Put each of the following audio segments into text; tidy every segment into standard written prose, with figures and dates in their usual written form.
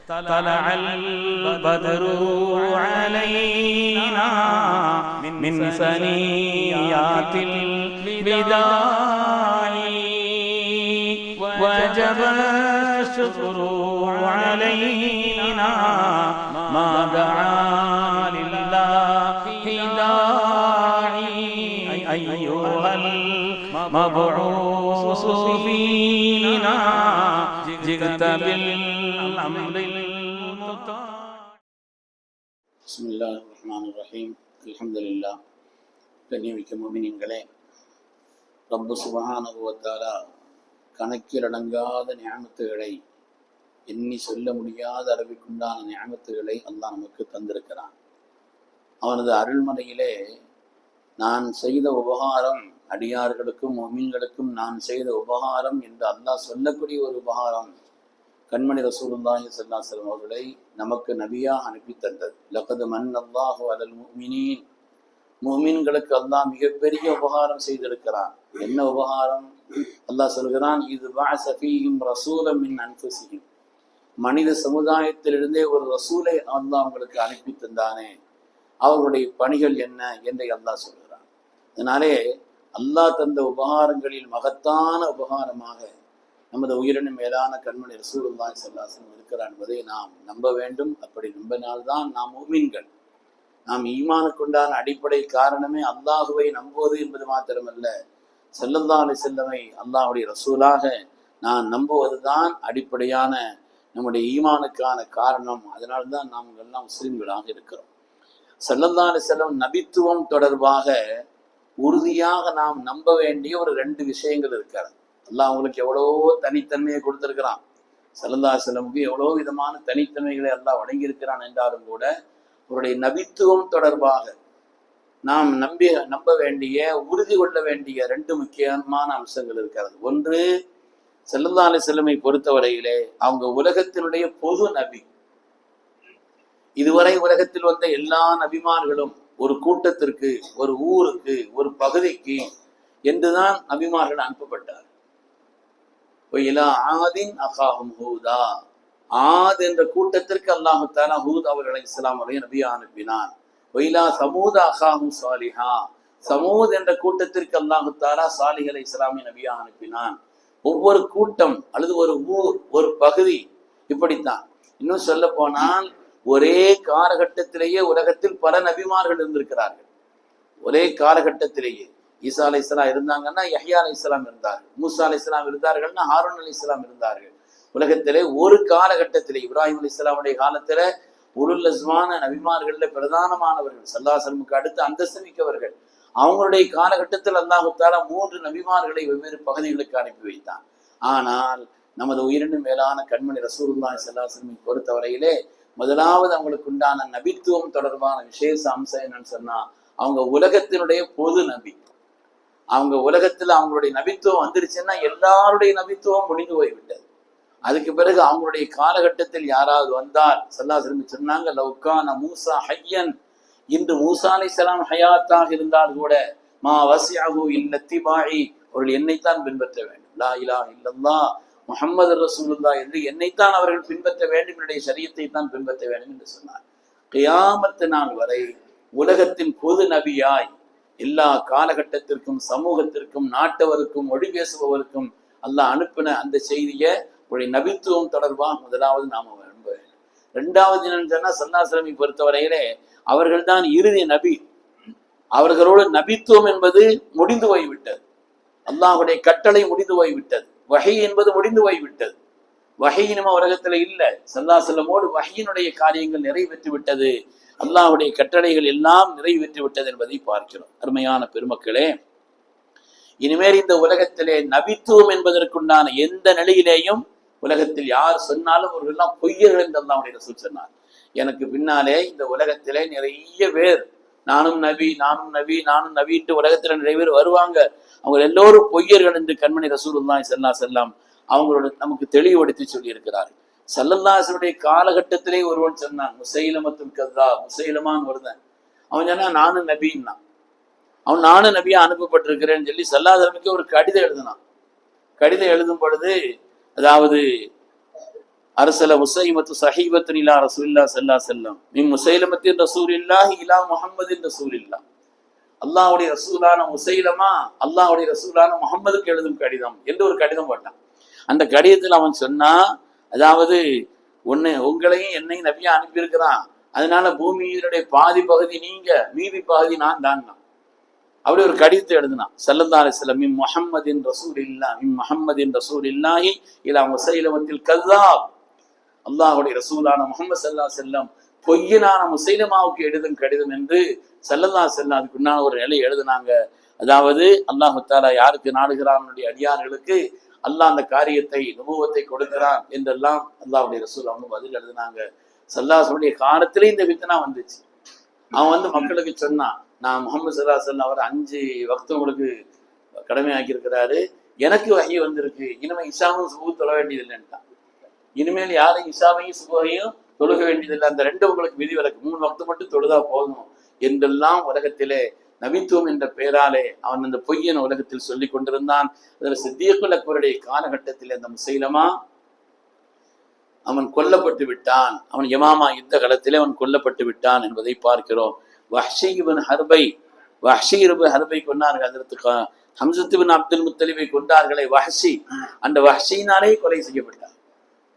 طلع البدر علينا من ثنيات الوداع وجب الشكر علينا ما دعا لله داعي أيها المبعوث فينا جئت بالأمر المطاع. بسم الله الرحمن الرحيم. الحمد لله. கண்ணியமிக்க முஃமினீன்களே, ரப்பு சுப்ஹானஹு வ தஆலா கணக்கிலடங்காத நிஅமத்துகளை, எண்ணி சொல்ல முடியாத அளவுக்குண்டான நிஅமத்துகளை அல்லாஹ் நமக்கு தந்திருக்கிறான். அவனது அருள்மறையிலே நான் செய்த உபகாரம், அடியார்களுக்கும் முஃமின்களுக்கும் நான் செய்த உபகாரம் என்று அல்லாஹ் சொல்லக்கூடிய ஒரு உபகாரம் கண்மணி ரசூலுல்லாஹி ஸல்லல்லாஹு அலைஹி வஸல்லம் அவர்களை நமக்கு நபியாக அனுப்பி தந்தது. லகத் மன்னல்லாஹு அலல் முஃமினீன், முஃமின்களுக்கு அல்லாஹ் மிகப்பெரிய உபகாரம் செய்திருக்கிறான். என்ன உபகாரம்? அல்லாஹ் சொல்கிறான், இது பஅஸ ஃபீஹிம் ரசூலம் மின் அன்ஃபுஸிஹிம், மனித சமுதாயத்திலிருந்தே ஒரு ரசூலை அல்லாஹ் அவங்களுக்கு அனுப்பி தந்தானே, அவர்களுடைய பணிகள் என்ன என்று அல்லாஹ் சொல்கிறான். அதனாலே அல்லாஹ் தந்த உபகாரங்களில் மகத்தான உபகாரமாக நமது உயிரினும் மேலான கண்மணி ரசூலுல்லாஹி ஸல்லல்லாஹு அலைஹி வஸல்லம் இருக்கிறார் என்பதை நாம் நம்ப வேண்டும். அப்படி நம்பினால்தான் நாம் முஃமின்கள். நாம் ஈமானுக்குண்டான அடிப்படை காரணமே அல்லாஹுவை நம்புவது என்பது மாத்திரமல்ல, ஸல்லல்லாஹு அலைஹி வஸல்லமை அல்லாஹ்வுடைய ரசூலாக நான் நம்புவதுதான் அடிப்படையான நம்முடைய ஈமானுக்கான காரணம். அதனால்தான் நாம் எல்லாம் முஸ்லிம்களாக இருக்கிறோம். ஸல்லல்லாஹு அலைஹி வஸல்லம் நபித்துவம் தொடர்பாக உறுதியாக நாம் நம்ப வேண்டிய ஒரு 2 விஷயங்கள் இருக்கிறது. அல்லாஹ் அவங்களுக்கு எவ்வளோ தனித்தன்மையை கொடுத்திருக்கிறான். ஸல்லல்லாஹு அலைஹி வஸல்லமுக்கு எவ்வளோ விதமான தனித்தன்மைகளை அல்லாஹ் வழங்கியிருக்கிறான் என்றாலும் கூட அவருடைய நபித்துவம் தொடர்பாக நாம் நம்ப வேண்டிய, உறுதி கொள்ள வேண்டிய 2 முக்கியமான அம்சங்கள் இருக்கிறது. ஒன்று, ஸல்லல்லாஹு அலைஹி வஸல்லமை பொறுத்தவரையிலே அவங்க உலகத்தினுடைய பொது நபி. இதுவரை உலகத்தில் வந்த எல்லா நபிமார்களும் ஒரு கூட்டத்திற்கு, ஒரு ஊருக்கு, ஒரு பகுதிக்கு என்றுதான் நபிமார்கள் அனுப்பப்பட்டார். ஆதின் அகாஹும் ஹூதா, ஆத் என்ற கூட்டத்திற்கு அல்லாஹு தஆலா ஹூத் அவர்கள் அலைஹிஸ்ஸலாம் அவர்களை நபியா அனுப்பினான். ஒயிலா சமூத் அகாஹும் சாலிஹா, சமூத் என்ற கூட்டத்திற்கு அல்லாஹு தஆலா சாலிஹ் அலைஹிஸ்ஸலாமை நபியா அனுப்பினான். ஒவ்வொரு கூட்டம் அல்லது ஒரு ஊர், ஒரு பகுதி, இப்படித்தான். இன்னும் சொல்ல போனால் ஒரே காலகட்டத்திலேயே உலகத்தில் பல நபிமார்கள் இருந்திருக்கிறார்கள். ஒரே காலகட்டத்திலேயே ஈசா அலைஹிஸ்ஸலாம் இருந்தாங்கன்னா யஹ்யா அலைஹிஸ்ஸலாம் இருந்தார்கள், மூசா அலைஹிஸ்ஸலாம் இருந்தார்கள்னா ஹாரூன் அலைஹிஸ்ஸலாம் இருந்தார்கள். உலகத்திலே ஒரு காலகட்டத்திலே இப்ராஹிம் அலைஹிஸ்ஸலாமுடைய காலத்துல உலுல் அஸ்மான நபிமார்கள்ல பிரதானமானவர்கள், ஸல்லல்லாஹு அலைஹி வஸல்லமுக்கு அடுத்து அந்தஸ்து மிக்கவர்கள். அவங்களுடைய காலகட்டத்தில் அல்லாஹு தஆலா 3 நபிமார்களை வெவ்வேறு பகுதிகளுக்கு அனுப்பி வைத்தான். ஆனால் நமது உயிரினும் மேலான கண்மணி ரசூலுல்லாஹி ஸல்லல்லாஹு அலைஹி வஸல்லம் பொறுத்தவரையிலே முதலாவது அவங்களுக்கு உண்டான நபித்துவம் தொடர்பான விசேஷ அம்சம் என்னன்னு சொன்னா, அவங்க உலகத்தினுடைய பொது நபி. அவங்க உலகத்துல அவங்களுடைய நபித்துவம் வந்துருச்சுன்னா எல்லாருடைய நபித்துவம் முடிந்து போய்விட்டது. அதுக்கு பிறகு அவங்களுடைய காலகட்டத்தில் யாராவது வந்தால் ஸல்லல்லாஹு அலைஹி வஸல்லம் சொன்னாங்க, லவ்கான மூசா ஹய்யன், இன்று மூசா அலைஹிஸ்ஸலாம் ஹயாத்தாக இருந்தால் கூட மா வஸிஅஹு இல்லத்திபாஇ, அவர்கள் என்னைத்தான் பின்பற்ற வேண்டும். லா இலாஹ இல்லல்லாஹ் முஹம்மது ரசூலுல்லாஹ் என்று என்னைத்தான் அவர்கள் பின்பற்ற வேண்டும், என்னுடைய ஷரியத்தை தான் பின்பற்ற வேண்டும் என்று சொன்னார். கியாமத் நாள் வரை உலகத்தின் பொது நபியாய் எல்லா காலகட்டத்திற்கும், சமூகத்திற்கும், நாட்டவருக்கும், மொழி பேசுபவருக்கும் அல்லாஹ் அனுப்பின அந்த செய்தியை உடைய நபித்துவம் தொடர்பாக முதலாவது நாம நம்ப வேண்டும். 2வது என்னன்னு சொன்னா, ஸல்லல்லாஹு அலைஹி வஸல்லம் பொறுத்தவரையிலே அவர்கள் தான் இறுதி நபி. அவர்களோடு நபித்துவம் என்பது முடிந்து போய்விட்டது. அல்லாஹுடைய கட்டளை முடிந்து போய்விட்டது. வஹி என்பது முடிந்து போய்விட்டது. வஹி நம்ம உலகத்துல இல்ல. ஸல்லல்லாஹு அலைஹி வஸல்லமோடு வஹியினுடைய காரியங்கள் நிறைவேற்றி விட்டது. அல்லாஹுடைய கட்டளைகள் எல்லாம் நிறைவேற்றி விட்டது என்பதை பார்க்கிறோம். அருமையான பெருமக்களே, இனிமேல் இந்த உலகத்திலே நபித்துவம் என்பதற்குண்டான எந்த நிலையிலேயும் உலகத்தில் யார் சொன்னாலும் அவர்களெல்லாம் பொய்யர்கள் என்று அல்லாஹ்வுடைய ரசூல் சொன்னார். எனக்கு பின்னாலே இந்த உலகத்திலே நிறைய பேர் நானும் நபி, நானும் நபி, நானும் நபின்ட்டு உலகத்துல நிறைய பேர் வருவாங்க. அவங்க எல்லோரும் பொய்யர்கள் என்று கண்மணி ரசூலுல்லாஹி ஸல்லல்லாஹு அலைஹி வஸல்லம் அவங்களோட நமக்கு தெளிவுபடுத்தி சொல்லி இருக்கிறார். ஸல்லல்லாஹு அலைஹி வஸல்லம் காலகட்டத்திலே ஒருவன் சொன்னான், முசைலமத்துல் கஸ்ஸாப், முசைலமான் வருதான். அவன் சொன்னா நானும் நபின்னா, அவன் நானும் நபியா அனுப்பப்பட்டிருக்கிறேன்னு சொல்லி ஸல்லல்லாஹு அலைஹி வஸல்லம் ஒரு கடிதம் எழுதினான். கடிதம் எழுதும் பொழுது, அதாவது அரசல முசைமத்து சஹீபத்துன் இலா ரசூலில்லாஹி ஸல்லல்லாஹு அலைஹி வஸல்லம் மின் முசைலமத்தின் ரசூலில்லாஹி இலா முஹம்மதின் ரசூலில்லாஹ். அல்லாஹ்வுடைய ரசூலான முசைலமா அல்லாஹ்வுடைய ரசூலான முஹம்மதுக்கு எழுதும் கடிதம் என்று ஒரு கடிதம் போட்டான். அந்த கடிதத்தில் அவன் சொன்னா, அதாவது உங்களையும் என்னையும் நபியா அனுப்பியிருக்கிறான், அதனால பூமியினுடைய பாதி பகுதி நீங்க, மீதி பகுதி நான் தான். அப்படி ஒரு கடிதத்தை எழுதினான். ஸல்லல்லாஹு அலைஹி வஸல்லம் மின் முஹம்மதின் ரசூலில்லாஹ் மின் முஹம்மதின் ரசூலில்லாஹி இலா முசைலமத்தில் கஸாப். அல்லாஹ்வுடைய ரசூலான முஹம்மது ஸல்லல்லாஹு அலைஹி வஸல்லம் பொய்யனான முசைலமாவுக்கு எழுதும் கடிதம் என்று ஸல்லல்லாஹு அலைஹி வஸல்லம் அதுக்கு முன்னால ஒரு நிலை எழுதினாங்க. அதாவது அல்லாஹ் தஆலா யாருக்கு நாடுகிறான் அடியார்களுக்கு அல்லாஹ் அந்த காரியத்தை நுபுவத்தை கொடுக்கிறான் என்றெல்லாம் அல்லாஹ்வுடைய ரசூல் அவங்க பதில் எழுதினாங்க. ஸல்லல்லாஹு அலைஹி வஸல்லம் காலத்திலே இந்த ஃபித்னா வந்துச்சு. அவன் மக்களுக்கு சொன்னான், நான் முஹம்மது ஸல்லல்லாஹு அலைஹி வஸல்லம் அவர் 5 வக்து உங்களுக்கு கடமையாக்கி இருக்கிறாரு, எனக்கு வஹி வந்திருக்கு, இனிமே இஷாவும் சுபஹ் தொழ வேண்டியது இல்லைன்ட்டான். இனிமேல் யாரும் இஷாவையும் சுபஹையும் தொழுக வேண்டியதில்லை, அந்த 2 உங்களுக்கு விதி விலக்கு, 3 வக்து மட்டும் தொழுதா போதும் என்றெல்லாம் உலகத்திலே நபித்துவம் என்ற பெயராலே அவன் அந்த பொய்யன் உலகத்தில் சொல்லிக் கொண்டிருந்தான். அதில் சித்தியக்குல் அக்பருடைய காலகட்டத்தில் அந்த முசைலமா அவன் கொல்லப்பட்டு விட்டான். அவன் யமாமா யுத்த காலத்திலே அவன் கொல்லப்பட்டு விட்டான் என்பதை பார்க்கிறோம். வஹ்ஷி இப்னு ஹர்பை கொண்டார்கள். அதற்கு ஹம்ஸத் இப்னு அப்துல் முத்தலிபை கொண்டார்களே வஹ்ஷி, அந்த வஹ்ஷினாலே கொலை செய்யப்பட்டார்.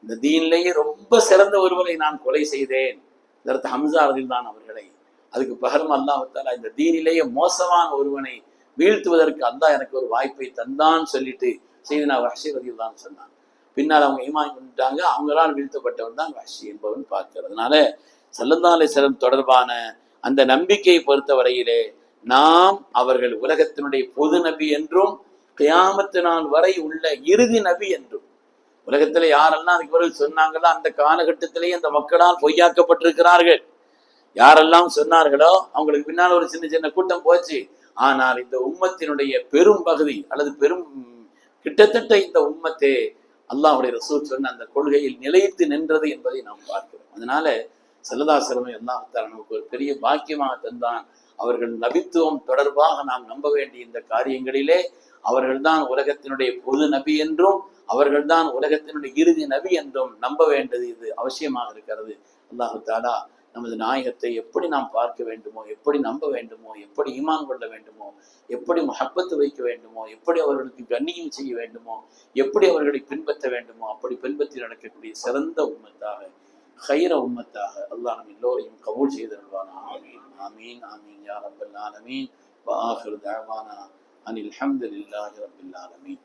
இந்த தீனிலேயே ரொம்ப சிறந்த ஒருவரை நான் கொலை செய்தேன், அதற்கு ஹம்ஸா ரலியல்லாஹு அன்ஹு அவர்களை. அதுக்கு பகரம் அல்லாஹ் தஆலா இந்த தீனிலேயே மோசமான ஒருவனை வீழ்த்துவதற்கு அல்லாஹ் எனக்கு ஒரு வாய்ப்பை தந்தான் சொல்லிட்டு செய்தனா வஹ்ஷி ரலியல்லாஹு அன்ஹு சொன்னான். பின்னால் அவங்க ஈமான் கொண்டுட்டாங்க, அவங்களால் வீழ்த்தப்பட்டவன் தான் வஹ்ஷி என்பவன் பார்க்கிறதுனால ஸல்லல்லாஹு அலைஹி வஸல்லம் தொடர்பான அந்த நம்பிக்கையை பொறுத்தவரையிலே நாம் அவர்கள் உலகத்தினுடைய பொது நபி என்றும் கியாமத்து நாள் வரை உள்ள இறுதி நபி என்றும், உலகத்துல யாரெல்லாம் அதுக்கு பிறகு சொன்னாங்களோ அந்த காலகட்டத்திலேயே அந்த மக்களால் பொய்யாக்கப்பட்டிருக்கிறார்கள். யாரெல்லாம் சொன்னார்களோ அவங்களுக்கு பின்னால் ஒரு சின்ன சின்ன கூட்டம் போச்சு. ஆனால் இந்த உம்மத்தினுடைய பெரும் பகுதி அல்லது கிட்டத்தட்ட இந்த உம்மத்தே அல்லாஹ்வுடைய ரசூல் சொன்ன அந்த கொள்கையில் நிலைத்து நின்றது என்பதை நாம் பார்க்கிறோம். அதனால ஸல்லல்லாஹு அலைஹி வஸல்லம் அல்லாஹ் தஆலா நமக்கு ஒரு பெரிய பாக்கியமாக தந்தான். அவர்கள் நபித்துவம் தொடர்பாக நாம் நம்ப வேண்டிய இந்த காரியங்களிலே அவர்கள்தான் உலகத்தினுடைய பொது நபி என்றும் அவர்கள்தான் உலகத்தினுடைய இறுதி நபி என்றும் நம்ப வேண்டியது இது அவசியமாக இருக்கிறது. அல்லாஹ் தஆலா நமது நாயகத்தை எப்படி நாம் பார்க்க வேண்டுமோ, எப்படி நம்ப வேண்டுமோ, எப்படி ஈமான் கொள்ள வேண்டுமோ, எப்படி முஹப்பத்து வைக்க வேண்டுமோ, எப்படி அவர்களுக்கு கண்ணியம் செய்ய வேண்டுமோ, எப்படி அவர்களை பின்பற்ற வேண்டுமோ அப்படி பின்பற்றி நடக்கக்கூடிய சிறந்த உம்மத்தாக, ஹைர உம்மத்தாக அல்லாஹ் நம் எல்லோரையும் கபூல் செய்திருவானா. ஆமீன் ஆமீன் ஆமீன் யா ரப்பல் ஆலமீன். வ ஆகிரு தஅவானா அனில் ஹம்துலில்லாஹி ரப்பில் ஆலமீன்.